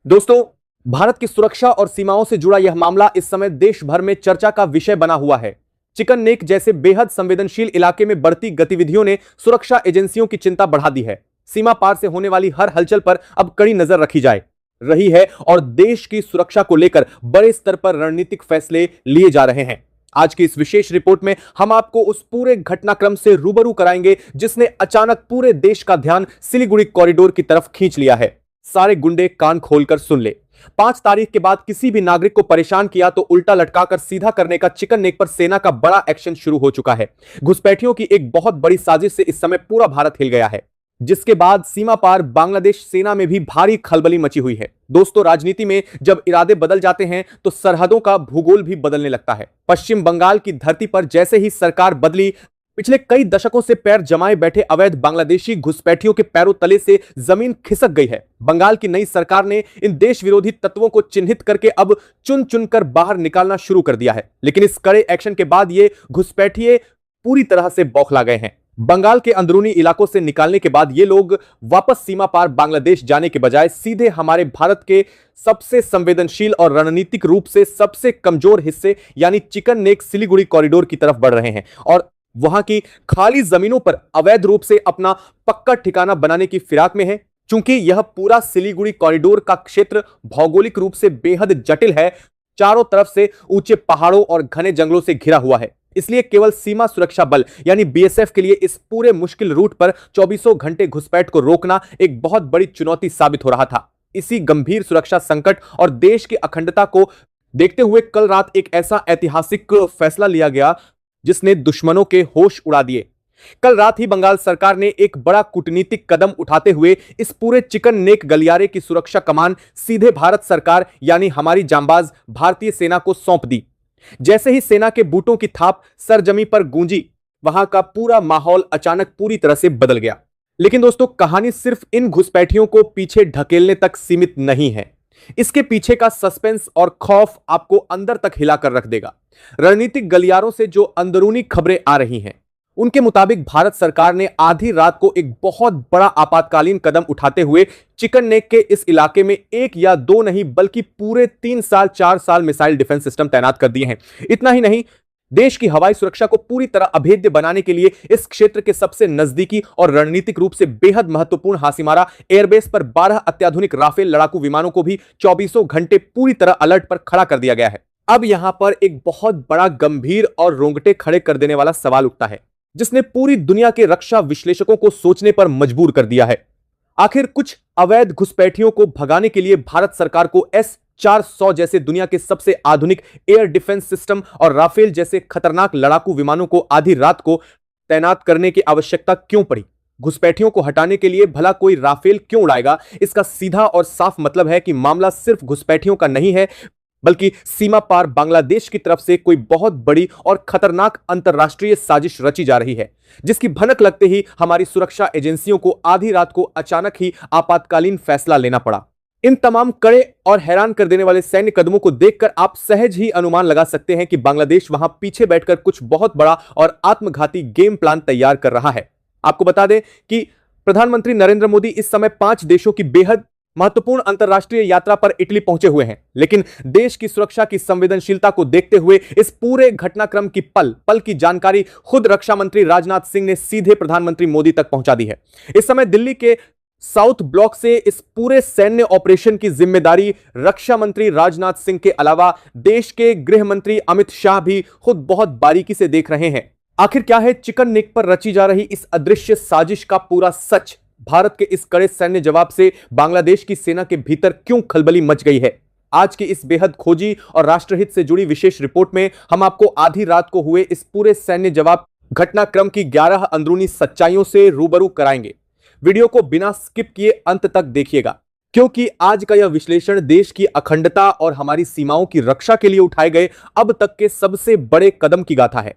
दोस्तों, भारत की सुरक्षा और सीमाओं से जुड़ा यह मामला इस समय देश भर में चर्चा का विषय बना हुआ है। चिकन नेक जैसे बेहद संवेदनशील इलाके में बढ़ती गतिविधियों ने सुरक्षा एजेंसियों की चिंता बढ़ा दी है। सीमा पार से होने वाली हर हलचल पर अब कड़ी नजर रखी जाए रही है और देश की सुरक्षा को लेकर बड़े स्तर पर रणनीतिक फैसले लिए जा रहे हैं। आज की इस विशेष रिपोर्ट में हम आपको उस पूरे घटनाक्रम से रूबरू कराएंगे जिसने अचानक पूरे देश का ध्यान सिलीगुड़ी कॉरिडोर की तरफ खींच लिया है। सारे गुंडे कान खोलकर सुन ले। 5 तारीख के बाद किसी भी नागरिक को परेशान किया तो उल्टा लटकाकर सीधा करने का चिकन नेक पर सेना का बड़ा एक्शन शुरू हो चुका है। घुसपैठियों की एक बहुत बड़ी साजिश से इस समय पूरा भारत हिल गया है, जिसके बाद सीमा पार बांग्लादेश सेना में भी भारी खलबली मची हुई है। दोस्तों, राजनीति में जब इरादे बदल जाते हैं तो सरहदों का भूगोल भी बदलने लगता है। पश्चिम बंगाल की धरती पर जैसे ही सरकार बदली, पिछले कई दशकों से पैर जमाए बैठे अवैध बांग्लादेशी घुसपैठियों के पैरों तले से जमीन खिसक गई है। बंगाल की नई सरकार ने इन देश विरोधी तत्वों को चिन्हित करके अब चुन चुनकर बाहर निकालना शुरू कर दिया है। लेकिन इस कड़े एक्शन के बाद ये घुसपैठिए पूरी तरह से बौखला गए हैं। बंगाल के अंदरूनी इलाकों से निकालने के बाद ये लोग वापस सीमा पार बांग्लादेश जाने के बजाय सीधे हमारे भारत के सबसे संवेदनशील और रणनीतिक रूप से सबसे कमजोर हिस्से यानी चिकन नेक सिलीगुड़ी कॉरिडोर की तरफ बढ़ रहे हैं और वहां की खाली जमीनों पर अवैध रूप से अपना पक्का ठिकाना बनाने की फिराक में है। चूंकि यह पूरा सिलीगुड़ी कॉरिडोर का क्षेत्र भौगोलिक रूप से बेहद जटिल है, चारों तरफ से ऊंचे पहाड़ों और घने जंगलों से घिरा हुआ है, इसलिए केवल सीमा सुरक्षा बल यानी बीएसएफ के लिए इस पूरे मुश्किल रूट पर 24 घंटे घुसपैठ को रोकना एक बहुत बड़ी चुनौती साबित हो रहा था। इसी गंभीर सुरक्षा संकट और देश की अखंडता को देखते हुए कल रात एक ऐसा ऐतिहासिक फैसला लिया गया जिसने दुश्मनों के होश उड़ा दिए। कल रात ही बंगाल सरकार ने एक बड़ा कूटनीतिक कदम उठाते हुए इस पूरे चिकन नेक गलियारे की सुरक्षा कमान सीधे भारत सरकार यानी हमारी जांबाज भारतीय सेना को सौंप दी। जैसे ही सेना के बूटों की थाप सरजमी पर गूंजी, वहां का पूरा माहौल अचानक पूरी तरह से बदल गया। लेकिन दोस्तों, कहानी सिर्फ इन घुसपैठियों को पीछे ढकेलने तक सीमित नहीं है। इसके पीछे का सस्पेंस और खौफ आपको अंदर तक हिलाकर रख देगा। रणनीतिक गलियारों से जो अंदरूनी खबरें आ रही हैं, उनके मुताबिक भारत सरकार ने आधी रात को एक बहुत बड़ा आपातकालीन कदम उठाते हुए चिकन नेक के इस इलाके में 1 या 2 नहीं बल्कि पूरे 3 साल 4 साल मिसाइल डिफेंस सिस्टम तैनात कर दिए हैं। इतना ही नहीं, देश की हवाई सुरक्षा को पूरी तरह अभेद्य बनाने के लिए इस क्षेत्र के सबसे नजदीकी और रणनीतिक रूप से बेहद महत्वपूर्ण हासीमारा एयरबेस पर 12 अत्याधुनिक राफेल लड़ाकू विमानों को भी 24 घंटे पूरी तरह अलर्ट पर खड़ा कर दिया गया है। अब यहां पर एक बहुत बड़ा गंभीर और रोंगटे खड़े कर देने वाला सवाल उठता है, जिसने पूरी दुनिया के रक्षा विश्लेषकों को सोचने पर मजबूर कर दिया है। आखिर कुछ अवैध घुसपैठियों को भगाने के लिए भारत सरकार को S-400 जैसे दुनिया के सबसे आधुनिक एयर डिफेंस सिस्टम और राफेल जैसे खतरनाक लड़ाकू विमानों को आधी रात को तैनात करने की आवश्यकता क्यों पड़ी? घुसपैठियों को हटाने के लिए भला कोई राफेल क्यों उड़ाएगा? इसका सीधा और साफ मतलब है कि मामला सिर्फ घुसपैठियों का नहीं है, बल्कि सीमा पार बांग्लादेश की तरफ से कोई बहुत बड़ी और खतरनाक अंतरराष्ट्रीय साजिश रची जा रही है, जिसकी भनक लगते ही हमारी सुरक्षा एजेंसियों को आधी रात को अचानक ही आपातकालीन फैसला लेना पड़ा। इन तमाम कड़े और हैरान कर देने वाले सैन्य कदमों को देखकर आप सहज ही अनुमान लगा सकते हैं कि बांग्लादेश वहां पीछे बैठकर कुछ बहुत बड़ा और आत्मघाती गेम प्लान तैयार कर रहा है। आपको बता दें कि प्रधानमंत्री नरेंद्र मोदी इस समय 5 देशों की बेहद महत्वपूर्ण अंतरराष्ट्रीय यात्रा पर इटली पहुंचे हुए हैं, लेकिन देश की सुरक्षा की संवेदनशीलता को देखते हुए इस पूरे घटनाक्रम की पल पल की जानकारी खुद रक्षा मंत्री राजनाथ सिंह ने सीधे प्रधानमंत्री मोदी तक पहुंचा दी है। इस समय दिल्ली के साउथ ब्लॉक से इस पूरे सैन्य ऑपरेशन की जिम्मेदारी रक्षा मंत्री राजनाथ सिंह के अलावा देश के गृह मंत्री अमित शाह भी खुद बहुत बारीकी से देख रहे हैं। आखिर क्या है चिकन नेक पर रची जा रही इस अदृश्य साजिश का पूरा सच? भारत के इस कड़े सैन्य जवाब से बांग्लादेश की सेना के भीतर क्यों खलबली मच गई है? आज की इस बेहद खोजी और राष्ट्रहित से जुड़ी विशेष रिपोर्ट में हम आपको आधी रात को हुए इस पूरे सैन्य जवाब घटनाक्रम की 11 अंदरूनी सच्चाइयों से रूबरू कराएंगे। वीडियो को बिना स्किप किए अंत तक देखिएगा, क्योंकि आज का यह विश्लेषण देश की अखंडता और हमारी सीमाओं की रक्षा के लिए उठाए गए अब तक के सबसे बड़े कदम की गाथा है।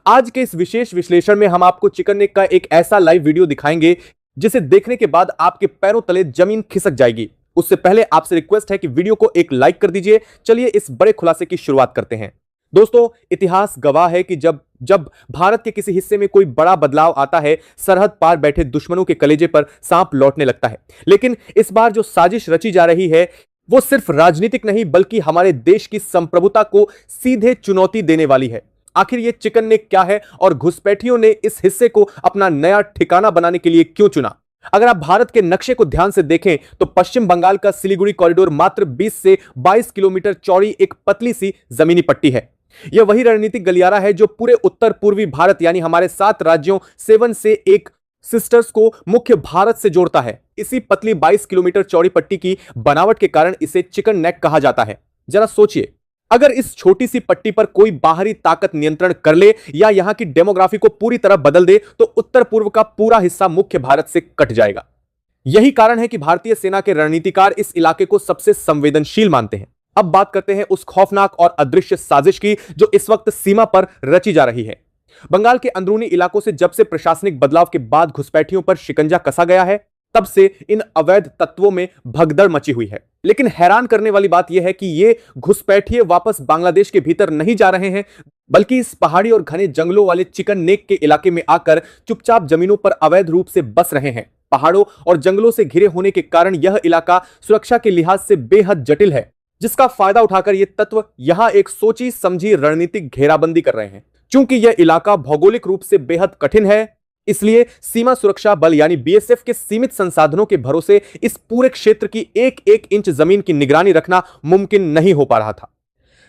आज के इस विशेष विश्लेषण में हम आपको चिकन नेक का एक ऐसा लाइव वीडियो दिखाएंगे जिसे देखने के बाद आपके पैरों तले जमीन खिसक जाएगी। उससे पहले आपसे रिक्वेस्ट है कि वीडियो को एक लाइक कर दीजिए। चलिए इस बड़े खुलासे की शुरुआत करते हैं। दोस्तों, इतिहास गवाह है कि जब जब भारत के किसी हिस्से में कोई बड़ा बदलाव आता है, सरहद पार बैठे दुश्मनों के कलेजे पर सांप लौटने लगता है। लेकिन इस बार जो साजिश रची जा रही है, वो सिर्फ राजनीतिक नहीं बल्कि हमारे देश की संप्रभुता को सीधे चुनौती देने वाली है। आखिर ये चिकन नेक क्या है और घुसपैठियों ने इस हिस्से को अपना नया ठिकाना बनाने के लिए क्यों चुना? अगर आप भारत के नक्शे को ध्यान से देखें तो पश्चिम बंगाल का सिलीगुड़ी कॉरिडोर मात्र 20 से 22 किलोमीटर चौड़ी एक पतली सी जमीनी पट्टी है। यह वही रणनीतिक गलियारा है जो पूरे उत्तर पूर्वी भारत यानी हमारे 7 राज्यों 7 से एक सिस्टर्स को मुख्य भारत से जोड़ता है। इसी पतली 22 किलोमीटर चौड़ी पट्टी की बनावट के कारण इसे चिकन नेक कहा जाता है। जरा सोचिए, अगर इस छोटी सी पट्टी पर कोई बाहरी ताकत नियंत्रण कर ले या यहां की डेमोग्राफी को पूरी तरह बदल दे तो उत्तर पूर्व का पूरा हिस्सा मुख्य भारत से कट जाएगा। यही कारण है कि भारतीय सेना के रणनीतिकार इस इलाके को सबसे संवेदनशील मानते हैं। अब बात करते हैं उस खौफनाक और अदृश्य साजिश की जो इस वक्त सीमा पर रची जा रही है। बंगाल के अंदरूनी इलाकों से जब से प्रशासनिक बदलाव के बाद घुसपैठियों पर शिकंजा कसा गया है, तब से इन अवैध तत्वों में भगदड़ मची हुई है। लेकिन हैरान करने वाली बात यह है कि ये घुसपैठिए वापस बांग्लादेश के भीतर नहीं जा रहे हैं, बल्कि इस पहाड़ी और घने जंगलों वाले चिकन नेक के इलाके में आकर चुपचाप जमीनों पर अवैध रूप से बस रहे हैं। पहाड़ों और जंगलों से घिरे होने के कारण यह इलाका सुरक्षा के लिहाज से बेहद जटिल है, जिसका फायदा उठाकर ये तत्व यहां एक सोची समझी रणनीतिक घेराबंदी कर रहे हैं। चूंकि यह इलाका भौगोलिक रूप से बेहद कठिन है, इसलिए सीमा सुरक्षा बल यानी बीएसएफ के सीमित संसाधनों के भरोसे इस पूरे क्षेत्र की एक एक इंच जमीन की निगरानी रखना मुमकिन नहीं हो पा रहा था।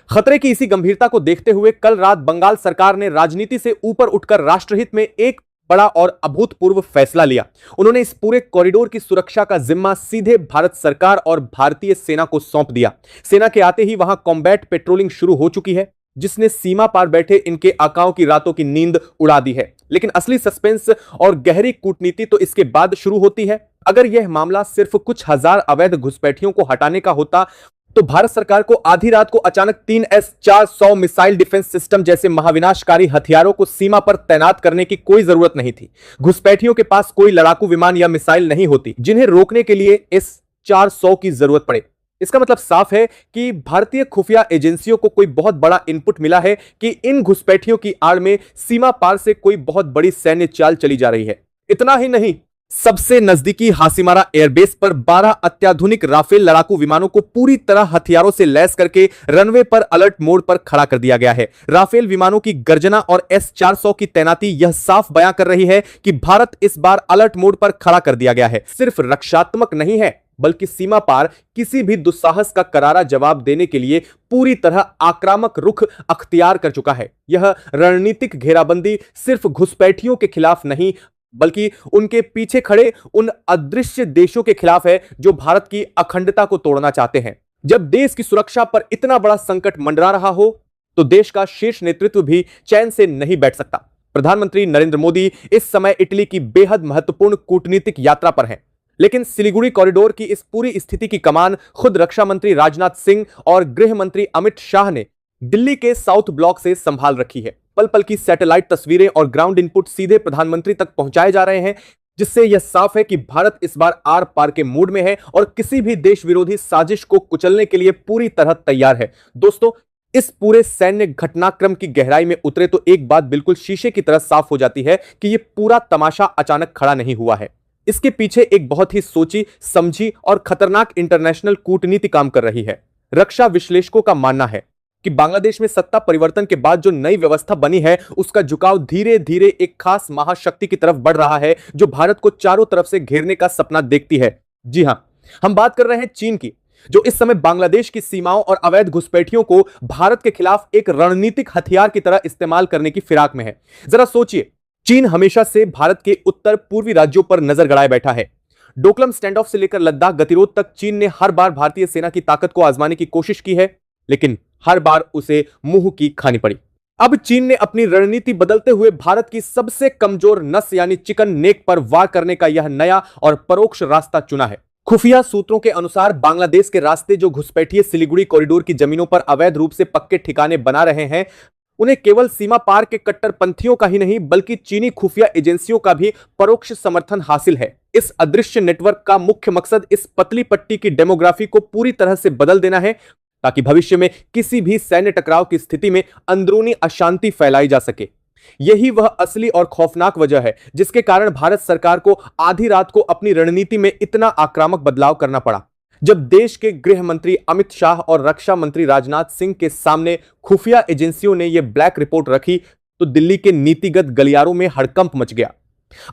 खतरे की इसी गंभीरता को देखते हुए कल रात बंगाल सरकार ने राजनीति से ऊपर उठकर राष्ट्रहित में एक बड़ा और अभूतपूर्व फैसला लिया। उन्होंने इस पूरे कॉरिडोर की सुरक्षा का जिम्मा सीधे भारत सरकार और भारतीय सेना को सौंप दिया। सेना के आते ही वहां कॉम्बैट पेट्रोलिंग शुरू हो चुकी है, जिसने सीमा पार बैठे इनके आकाओं की रातों की नींद उड़ा दी है। लेकिन असली सस्पेंस और गहरी कूटनीति तो इसके बाद शुरू होती है। अगर यह मामला सिर्फ कुछ हजार अवैध घुसपैठियों को हटाने का होता तो भारत सरकार को आधी रात को अचानक 3S-400 मिसाइल डिफेंस सिस्टम जैसे महाविनाशकारी हथियारों को सीमा पर तैनात करने की कोई जरूरत नहीं थी। घुसपैठियों के पास कोई लड़ाकू विमान या मिसाइल नहीं होती जिन्हें रोकने के लिए S-400 की जरूरत पड़े। इसका मतलब साफ है कि भारतीय खुफिया एजेंसियों को कोई बहुत बड़ा इनपुट मिला है कि इन घुसपैठियों की आड़ में सीमा पार से कोई बहुत बड़ी सैन्य चाल चली जा रही है। इतना ही नहीं, सबसे नजदीकी हासीमारा एयरबेस पर 12 अत्याधुनिक राफेल लड़ाकू विमानों को पूरी तरह हथियारों से लैस करके रनवे पर अलर्ट मोड पर खड़ा कर दिया गया है। राफेल विमानों की गर्जना और S-400 की तैनाती यह साफ बयां कर रही है कि भारत इस बार अलर्ट मोड पर खड़ा कर दिया गया है। सिर्फ रक्षात्मक नहीं है, बल्कि सीमा पार किसी भी दुस्साहस का करारा जवाब देने के लिए पूरी तरह आक्रामक रुख अख्तियार कर चुका है। यह रणनीतिक घेराबंदी सिर्फ घुसपैठियों के खिलाफ नहीं बल्कि उनके पीछे खड़े उन अदृश्य देशों के खिलाफ है जो भारत की अखंडता को तोड़ना चाहते हैं। जब देश की सुरक्षा पर इतना बड़ा संकट मंडरा रहा हो तो देश का शीर्ष नेतृत्व भी चैन से नहीं बैठ सकता। प्रधानमंत्री नरेंद्र मोदी इस समय इटली की बेहद महत्वपूर्ण कूटनीतिक यात्रा पर हैं, लेकिन सिलीगुड़ी कॉरिडोर की इस पूरी स्थिति की कमान खुद रक्षा मंत्री राजनाथ सिंह और गृह मंत्री अमित शाह ने दिल्ली के साउथ ब्लॉक से संभाल रखी है। पल पल की सैटेलाइट तस्वीरें और ग्राउंड इनपुट सीधे प्रधानमंत्री तक पहुंचाए जा रहे हैं, जिससे यह साफ है कि भारत इस बार आर पार के मूड में है और किसी भी देश विरोधी साजिश को कुचलने के लिए पूरी तरह तैयार है। दोस्तों, इस पूरे सैन्य घटनाक्रम की गहराई में उतरे तो एक बात बिल्कुल शीशे की तरह साफ हो जाती है कि यह पूरा तमाशा अचानक खड़ा नहीं हुआ है। इसके पीछे एक बहुत ही सोची समझी और खतरनाक इंटरनेशनल कूटनीति काम कर रही है। रक्षा विश्लेषकों का मानना है कि बांग्लादेश में सत्ता परिवर्तन के बाद जो नई व्यवस्था बनी है उसका झुकाव धीरे धीरे एक खास महाशक्ति की तरफ बढ़ रहा है जो भारत को चारों तरफ से घेरने का सपना देखती है। जी हां, हम बात कर रहे हैं चीन की, जो इस समय बांग्लादेश की सीमाओं और अवैध घुसपैठियों को भारत के खिलाफ एक रणनीतिक हथियार की तरह इस्तेमाल करने की फिराक में है। जरा सोचिए, चीन हमेशा से भारत के उत्तर पूर्वी राज्यों पर नजर गड़ाए बैठा है। डोकलम स्टैंड ऑफ से लेकर लद्दाख गतिरोध तक चीन ने हर बार भारतीय सेना की ताकत को आजमाने की कोशिश की है, लेकिन हर बार उसे मुंह की खानी पड़ी। अब चीन ने अपनी रणनीति बदलते हुए भारत की सबसे कमजोर नस यानी चिकन नेक पर वार करने का यह नया और परोक्ष रास्ता चुना है। खुफिया सूत्रों के अनुसार बांग्लादेश के रास्ते जो घुसपैठिए सिलीगुड़ी कॉरिडोर की जमीनों पर अवैध रूप से पक्के ठिकाने बना रहे हैं, उन्हें केवल सीमा पार के कट्टरपंथियों का ही नहीं बल्कि चीनी खुफिया एजेंसियों का भी परोक्ष समर्थन हासिल है। इस अदृश्य नेटवर्क का मुख्य मकसद इस पतली पट्टी की डेमोग्राफी को पूरी तरह से बदल देना है, ताकि भविष्य में किसी भी सैन्य टकराव की स्थिति में अंदरूनी अशांति फैलाई जा सके। यही वह असली और खौफनाक वजह है जिसके कारण भारत सरकार को आधी रात को अपनी रणनीति में इतना आक्रामक बदलाव करना पड़ा। जब देश के गृह मंत्री अमित शाह और रक्षा मंत्री राजनाथ सिंह के सामने खुफिया एजेंसियों ने यह ब्लैक रिपोर्ट रखी तो दिल्ली के नीतिगत गलियारों में हड़कंप मच गया।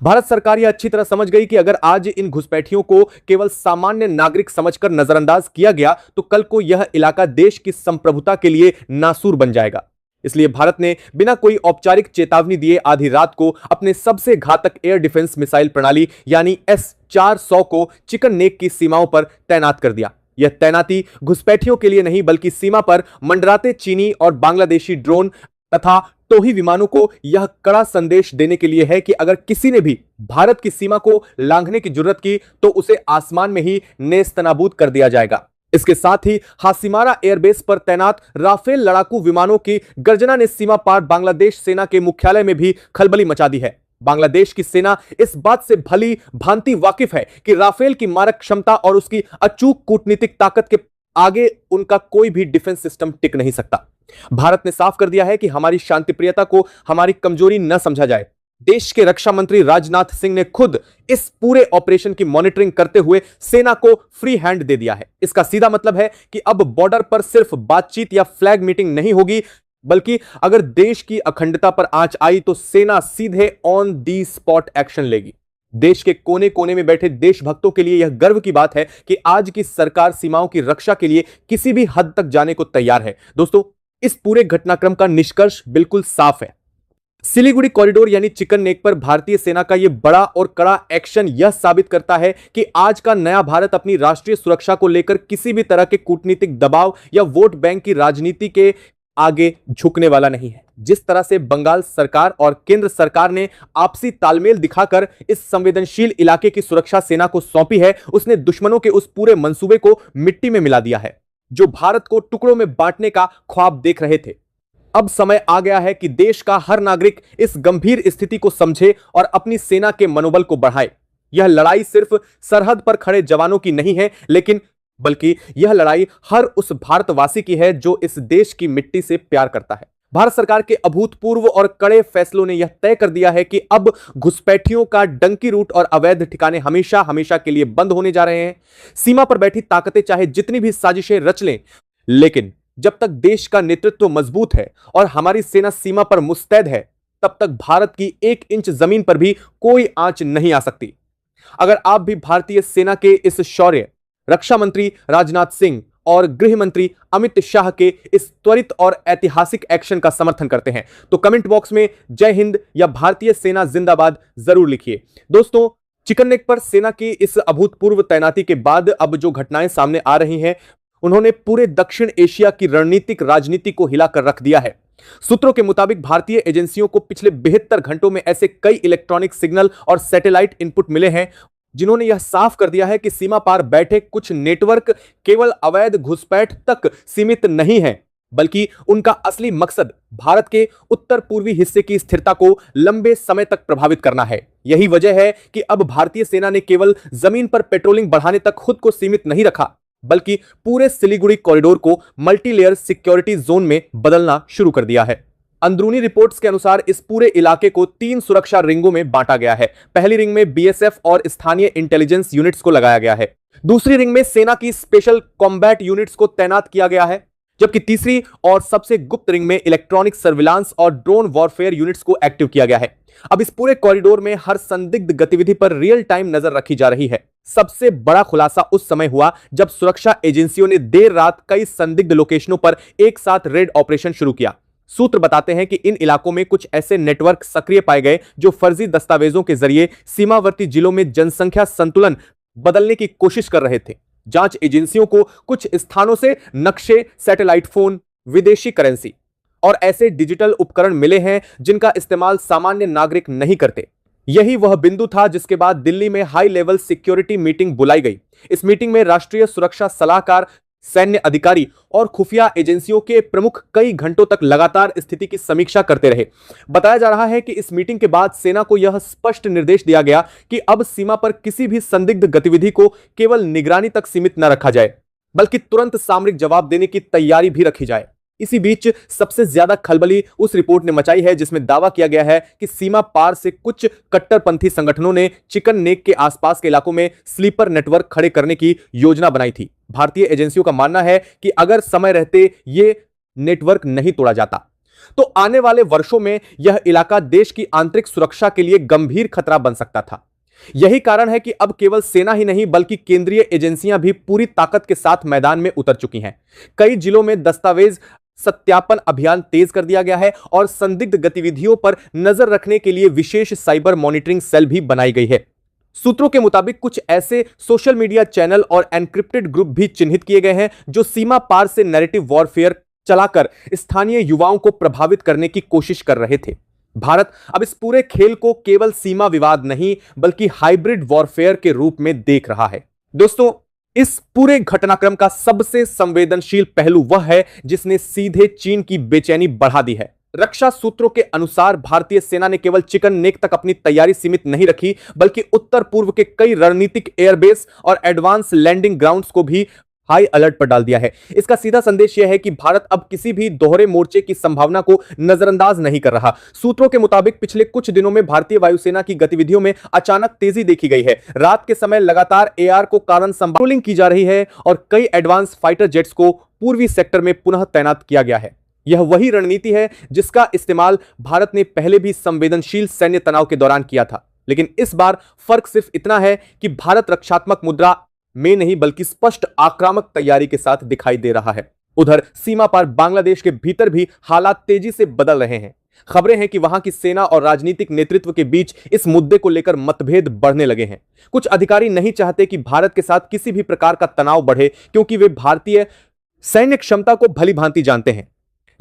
भारत सरकार यह अच्छी तरह समझ गई कि अगर आज इन घुसपैठियों को केवल सामान्य नागरिक समझकर नजरअंदाज किया गया तो कल को यह इलाका देश की संप्रभुता के लिए नासूर बन जाएगा। इसलिए भारत ने बिना कोई औपचारिक चेतावनी दिए आधी रात को अपने सबसे घातक एयर डिफेंस मिसाइल प्रणाली यानी S-400 को चिकन नेक की सीमाओं पर तैनात कर दिया। यह तैनाती घुसपैठियों के लिए नहीं बल्कि सीमा पर मंडराते चीनी और बांग्लादेशी ड्रोन तथा टोही विमानों को यह कड़ा संदेश देने के लिए है कि अगर किसी ने भी भारत की सीमा को लांघने की जुर्रत की तो उसे आसमान में ही नेस्तनाबूद कर दिया जाएगा। इसके साथ ही हासिमारा एयरबेस पर तैनात राफेल लड़ाकू विमानों की गर्जना ने सीमा पार बांग्लादेश सेना के मुख्यालय में भी खलबली मचा दी है। बांग्लादेश की सेना इस बात से भली भांति वाकिफ है कि राफेल की मारक क्षमता और उसकी अचूक कूटनीतिक ताकत के आगे उनका कोई भी डिफेंस सिस्टम टिक नहीं सकता। भारत ने साफ कर दिया है कि हमारी शांतिप्रियता को हमारी कमजोरी न समझा जाए। देश के रक्षा मंत्री राजनाथ सिंह ने खुद इस पूरे ऑपरेशन की मॉनिटरिंग करते हुए सेना को फ्री हैंड दे दिया है। इसका सीधा मतलब है कि अब बॉर्डर पर सिर्फ बातचीत या फ्लैग मीटिंग नहीं होगी, बल्कि अगर देश की अखंडता पर आंच आई तो सेना सीधे ऑन दी स्पॉट एक्शन लेगी। देश के कोने कोने में बैठे देशभक्तों के लिए यह गर्व की बात है कि आज की सरकार सीमाओं की रक्षा के लिए किसी भी हद तक जाने को तैयार है। दोस्तों, इस पूरे घटनाक्रम का निष्कर्ष बिल्कुल साफ है। सिलीगुड़ी कॉरिडोर यानी चिकन नेक पर भारतीय सेना का यह बड़ा और कड़ा एक्शन यह साबित करता है कि आज का नया भारत अपनी राष्ट्रीय सुरक्षा को लेकर किसी भी तरह के कूटनीतिक दबाव या वोट बैंक की राजनीति के आगे झुकने वाला नहीं है। जिस तरह से बंगाल सरकार और केंद्र सरकार ने आपसी तालमेल दिखाकर इस संवेदनशील इलाके की सुरक्षा सेना को सौंपी है, उसने दुश्मनों के उस पूरे मंसूबे को मिट्टी में मिला दिया है जो भारत को टुकड़ों में बांटने का ख्वाब देख रहे थे। अब समय आ गया है कि देश का हर नागरिक इस गंभीर स्थिति को समझे और अपनी सेना के मनोबल को बढ़ाए। यह लड़ाई सिर्फ सरहद पर खड़े जवानों की नहीं है, बल्कि यह लड़ाई हर उस भारतवासी की है जो इस देश की मिट्टी से प्यार करता है। भारत सरकार के अभूतपूर्व और कड़े फैसलों ने यह तय कर दिया है कि अब घुसपैठियों का डंकी रूट और अवैध ठिकाने हमेशा हमेशा के लिए बंद होने जा रहे हैं। सीमा पर बैठी ताकतें चाहे जितनी भी साजिशें रच लें, लेकिन जब तक देश का नेतृत्व मजबूत है और हमारी सेना सीमा पर मुस्तैद है, तब तक भारत की 1 इंच जमीन पर भी कोई आंच नहीं आ सकती। अगर आप भी भारतीय सेना के इस शौर्य, रक्षा मंत्री राजनाथ सिंह और गृह मंत्री अमित शाह के इस त्वरित और ऐतिहासिक एक्शन का समर्थन करते हैं तो कमेंट बॉक्स में जय हिंद या भारतीय सेना जिंदाबाद जरूर लिखिए। दोस्तों, चिकन नेक पर सेना की इस अभूतपूर्व तैनाती के बाद अब जो घटनाएं सामने आ रही हैं, उन्होंने पूरे दक्षिण एशिया की रणनीतिक राजनीति को हिलाकर रख दिया है। सूत्रों के मुताबिक भारतीय एजेंसियों को पिछले 72 घंटों में ऐसे कई इलेक्ट्रॉनिक सिग्नल और सैटेलाइट इनपुट मिले हैं जिन्होंने यह साफ कर दिया है कि सीमा पार बैठे कुछ नेटवर्क केवल अवैध घुसपैठ तक सीमित नहीं है, बल्कि उनका असली मकसद भारत के उत्तर पूर्वी हिस्से की स्थिरता को लंबे समय तक प्रभावित करना है। यही वजह है कि अब भारतीय सेना ने केवल जमीन पर पेट्रोलिंग बढ़ाने तक खुद को सीमित नहीं रखा, बल्कि पूरे सिलीगुड़ी कॉरिडोर को मल्टीलेयर सिक्योरिटी जोन में बदलना शुरू कर दिया है। अंदरूनी रिपोर्ट्स के अनुसार इस पूरे इलाके को 3 सुरक्षा रिंगों में बांटा गया है। पहली रिंग में बीएसएफ और स्थानीय इंटेलिजेंस यूनिट्स को लगाया गया है। दूसरी रिंग में सेना की स्पेशल कॉम्बैट यूनिट्स को तैनात किया गया है, जबकि तीसरी और सबसे गुप्त रिंग में इलेक्ट्रॉनिक सर्विलांस और ड्रोन वॉरफेयर यूनिट्स को एक्टिव किया गया है। अब इस पूरे कॉरिडोर में हर संदिग्ध गतिविधि पर रियल टाइम नजर रखी जा रही है। सबसे बड़ा खुलासा उस समय हुआ जब सुरक्षा एजेंसियों ने देर रात कई संदिग्ध लोकेशनों पर एक साथ रेड ऑपरेशन शुरू किया। सूत्र बताते हैं कि इन इलाकों में कुछ ऐसे नेटवर्क सक्रिय पाए गए जो फर्जी दस्तावेजों के जरिए सीमावर्ती जिलों में जनसंख्या संतुलन बदलने की कोशिश कर रहे थे। जांच एजेंसियों को कुछ स्थानों से नक्शे, सैटेलाइट फोन, विदेशी करेंसी और ऐसे डिजिटल उपकरण मिले हैं जिनका इस्तेमाल सामान्य नागरिक नहीं करते। यही वह बिंदु था जिसके बाद दिल्ली में हाई लेवल सिक्योरिटी मीटिंग बुलाई गई। इस मीटिंग में राष्ट्रीय सुरक्षा सलाहकार, सैन्य अधिकारी और खुफिया एजेंसियों के प्रमुख कई घंटों तक लगातार स्थिति की समीक्षा करते रहे। बताया जा रहा है कि इस मीटिंग के बाद सेना को यह स्पष्ट निर्देश दिया गया कि अब सीमा पर किसी भी संदिग्ध गतिविधि को केवल निगरानी तक सीमित न रखा जाए, बल्कि तुरंत सामरिक जवाब देने की तैयारी भी रखी जाए। इसी बीच सबसे ज्यादा खलबली उस रिपोर्ट ने मचाई है जिसमें दावा किया गया है कि सीमा पार से कुछ कट्टरपंथी संगठनों ने चिकन नेक के आसपास के इलाकों में स्लीपर नेटवर्क खड़े करने की योजना बनाई थी। भारतीय एजेंसियों का मानना है कि अगर समय रहते ये नेटवर्क नहीं तोड़ा जाता तो आने वाले वर्षों में यह इलाका देश की आंतरिक सुरक्षा के लिए गंभीर खतरा बन सकता था। यही कारण है कि अब केवल सेना ही नहीं बल्कि केंद्रीय एजेंसियां भी पूरी ताकत के साथ मैदान में उतर चुकी हैं। कई जिलों में दस्तावेज सत्यापन अभियान तेज कर दिया गया है और संदिग्ध गतिविधियों पर नजर रखने के लिए विशेष साइबर मॉनिटरिंग सेल भी बनाई गई है। सूत्रों के मुताबिक कुछ ऐसे सोशल मीडिया चैनल और एनक्रिप्टेड ग्रुप भी चिन्हित किए गए हैं जो सीमा पार से नैरेटिव वॉरफेयर चलाकर स्थानीय युवाओं को प्रभावित करने की कोशिश कर रहे थे। भारत अब इस पूरे खेल को केवल सीमा विवाद नहीं बल्कि हाइब्रिड वॉरफेयर के रूप में देख रहा है। दोस्तों, इस पूरे घटनाक्रम का सबसे संवेदनशील पहलू वह है जिसने सीधे चीन की बेचैनी बढ़ा दी है। रक्षा सूत्रों के अनुसार भारतीय सेना ने केवल चिकन नेक तक अपनी तैयारी सीमित नहीं रखी बल्कि उत्तर पूर्व के कई रणनीतिक एयरबेस और एडवांस लैंडिंग ग्राउंड्स को भी हाई अलर्ट पर डाल दिया है। इसका सीधा संदेश यह है कि भारत अब किसी भी दोहरे मोर्चे की संभावना को नजरअंदाज नहीं कर रहा। सूत्रों के मुताबिक पिछले कुछ दिनों में भारतीय वायुसेना की गतिविधियों में अचानक तेजी देखी गई है। रात के समय लगातार एआर को कारण संभालिंग की जा रही है और कई एडवांस फाइटर जेट्स को पूर्वी सेक्टर में पुनः तैनात किया गया है। यह वही रणनीति है जिसका इस्तेमाल भारत ने पहले भी संवेदनशील सैन्य तनाव के दौरान किया था, लेकिन इस बार फर्क सिर्फ इतना है कि भारत रक्षात्मक मुद्रा में नहीं बल्कि स्पष्ट आक्रामक तैयारी के साथ दिखाई दे रहा है। उधर सीमा पार बांग्लादेश के भीतर भी हालात तेजी से बदल रहे हैं। खबरें हैं कि वहां की सेना और राजनीतिक नेतृत्व के बीच इस मुद्दे को लेकर मतभेद बढ़ने लगे हैं। कुछ अधिकारी नहीं चाहते कि भारत के साथ किसी भी प्रकार का तनाव बढ़े क्योंकि वे भारतीय सैन्य क्षमता को भली भांति जानते हैं,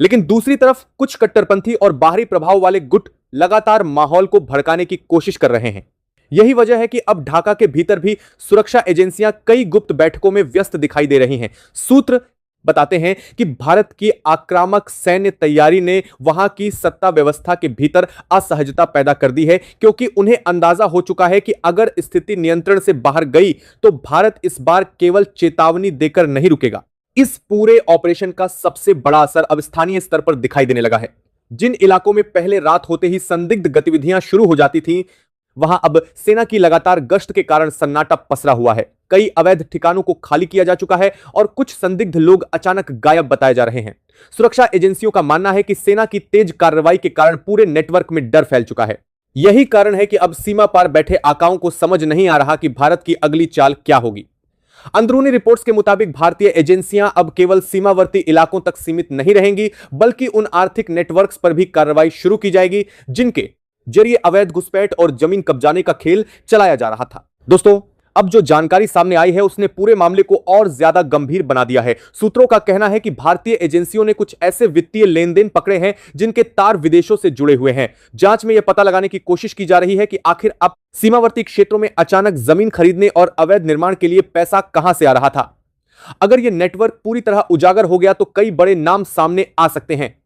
लेकिन दूसरी तरफ कुछ कट्टरपंथी और बाहरी प्रभाव वाले गुट लगातार माहौल को भड़काने की कोशिश कर रहे हैं। यही वजह है कि अब ढाका के भीतर भी सुरक्षा एजेंसियां कई गुप्त बैठकों में व्यस्त दिखाई दे रही हैं। सूत्र बताते हैं कि भारत की आक्रामक सैन्य तैयारी ने वहां की सत्ता व्यवस्था के भीतर असहजता पैदा कर दी है क्योंकि उन्हें अंदाजा हो चुका है कि अगर स्थिति नियंत्रण से बाहर गई तो भारत इस बार केवल चेतावनी देकर नहीं रुकेगा। इस पूरे ऑपरेशन का सबसे बड़ा असर अब स्थानीय स्तर पर दिखाई देने लगा है। जिन इलाकों में पहले रात होते ही संदिग्ध गतिविधियां शुरू हो जाती थी वहां अब सेना की लगातार गश्त के कारण सन्नाटा पसरा हुआ है। कई अवैध ठिकानों को खाली किया जा चुका है और कुछ संदिग्ध लोग अचानक गायब बताए जा रहे हैं। सुरक्षा एजेंसियों का मानना है कि सेना की तेज कार्रवाई के कारण पूरे नेटवर्क में डर फैल चुका है। यही कारण है कि अब सीमा पार बैठे आकाओं को समझ नहीं आ रहा कि भारत की अगली चाल क्या होगी। अंदरूनी रिपोर्ट्स के मुताबिक भारतीय एजेंसियां अब केवल सीमावर्ती इलाकों तक सीमित नहीं रहेंगी बल्कि उन आर्थिक नेटवर्क्स पर भी कार्रवाई शुरू की जाएगी जिनके जरिए अवैध घुसपैठ और जमीन कब्जाने का खेल चलाया जा रहा था। दोस्तों, अब जो जानकारी सामने आई है उसने पूरे मामले को और ज्यादा गंभीर बना दिया है। सूत्रों का कहना है कि भारतीय एजेंसियों ने कुछ ऐसे वित्तीय लेन देन पकड़े हैं जिनके तार विदेशों से जुड़े हुए हैं। जांच में यह पता लगाने की कोशिश की जा रही है कि आखिर अब सीमावर्ती क्षेत्रों में अचानक जमीन खरीदने और अवैध निर्माण के लिए पैसा कहां से आ रहा था। अगर यह नेटवर्क पूरी तरह उजागर हो गया तो कई बड़े नाम सामने आ सकते हैं।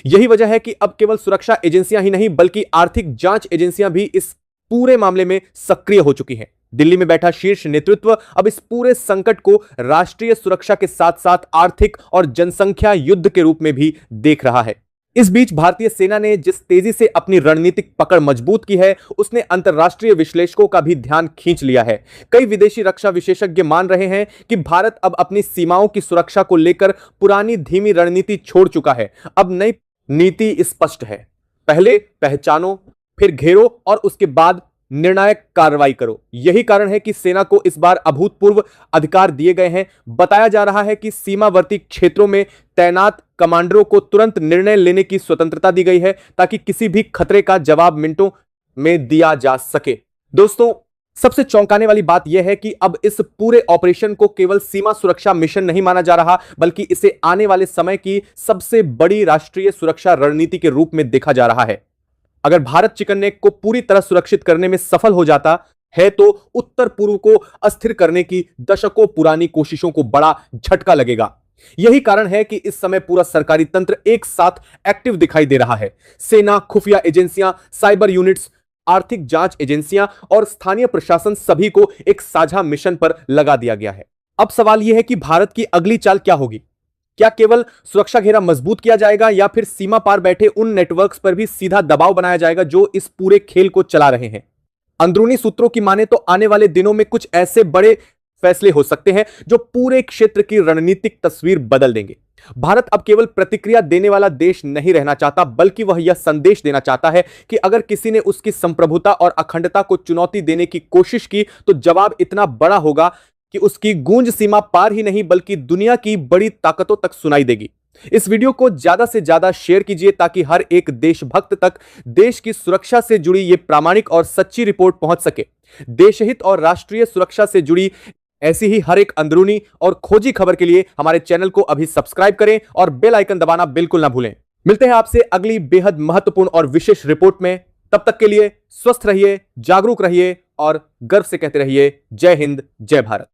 यही वजह है कि अब केवल सुरक्षा एजेंसियां ही नहीं बल्कि आर्थिक जांच एजेंसियां भी इस पूरे मामले में सक्रिय हो चुकी हैं। दिल्ली में बैठा शीर्ष नेतृत्व अब इस पूरे संकट को राष्ट्रीय सुरक्षा के साथ साथ आर्थिक और जनसंख्या युद्ध के रूप में भी देख रहा है। इस बीच भारतीय सेना ने जिस तेजी से अपनी रणनीतिक पकड़ मजबूत की है उसने अंतर्राष्ट्रीय विश्लेषकों का भी ध्यान खींच लिया है। कई विदेशी रक्षा विशेषज्ञ मान रहे हैं कि भारत अब अपनी सीमाओं की सुरक्षा को लेकर पुरानी धीमी रणनीति छोड़ चुका है। अब नई नीति स्पष्ट है, पहले पहचानो, फिर घेरो और उसके बाद निर्णायक कार्रवाई करो। यही कारण है कि सेना को इस बार अभूतपूर्व अधिकार दिए गए हैं। बताया जा रहा है कि सीमावर्ती क्षेत्रों में तैनात कमांडरों को तुरंत निर्णय लेने की स्वतंत्रता दी गई है ताकि किसी भी खतरे का जवाब मिनटों में दिया जा सके। दोस्तों, सबसे चौंकाने वाली बात यह है कि अब इस पूरे ऑपरेशन को केवल सीमा सुरक्षा मिशन नहीं माना जा रहा बल्कि इसे आने वाले समय की सबसे बड़ी राष्ट्रीय सुरक्षा रणनीति के रूप में देखा जा रहा है। अगर भारत चिकन नेक को पूरी तरह सुरक्षित करने में सफल हो जाता है तो उत्तर पूर्व को अस्थिर करने की दशकों पुरानी कोशिशों को बड़ा झटका लगेगा। यही कारण है कि इस समय पूरा सरकारी तंत्र एक साथ एक्टिव दिखाई दे रहा है। सेना, खुफिया एजेंसियां, साइबर यूनिट्स, आर्थिक जांच एजेंसियां और स्थानीय प्रशासन सभी को एक साझा मिशन पर लगा दिया गया है। अब सवाल यह है कि भारत की अगली चाल क्या होगी। क्या केवल सुरक्षा घेरा मजबूत किया जाएगा या फिर सीमा पार बैठे उन नेटवर्क्स पर भी सीधा दबाव बनाया जाएगा जो इस पूरे खेल को चला रहे हैं। अंदरूनी सूत्रों की माने तो आने वाले दिनों में कुछ ऐसे बड़े फैसले हो सकते हैं जो पूरे क्षेत्र की रणनीतिक तस्वीर बदल देंगे। भारत अब केवल प्रतिक्रिया देने वाला देश नहीं रहना चाहता, बल्कि वह यह संदेश देना चाहता है कि अगर किसी ने उसकी संप्रभुता और अखंडता को चुनौती देने की कोशिश की तो जवाब इतना बड़ा होगा कि उसकी गूंज सीमा पार ही नहीं बल्कि दुनिया की बड़ी ताकतों तक सुनाई देगी। इस वीडियो को ज्यादा से ज्यादा शेयर कीजिए ताकि हर एक देशभक्त तक देश की सुरक्षा से जुड़ी यह प्रामाणिक और सच्ची रिपोर्ट पहुंच सके। देशहित और राष्ट्रीय सुरक्षा से जुड़ी ऐसी ही हर एक अंदरूनी और खोजी खबर के लिए हमारे चैनल को अभी सब्सक्राइब करें और बेल आइकन दबाना बिल्कुल ना भूलें। मिलते हैं आपसे अगली बेहद महत्वपूर्ण और विशेष रिपोर्ट में। तब तक के लिए स्वस्थ रहिए, जागरूक रहिए और गर्व से कहते रहिए, जय हिंद, जय भारत।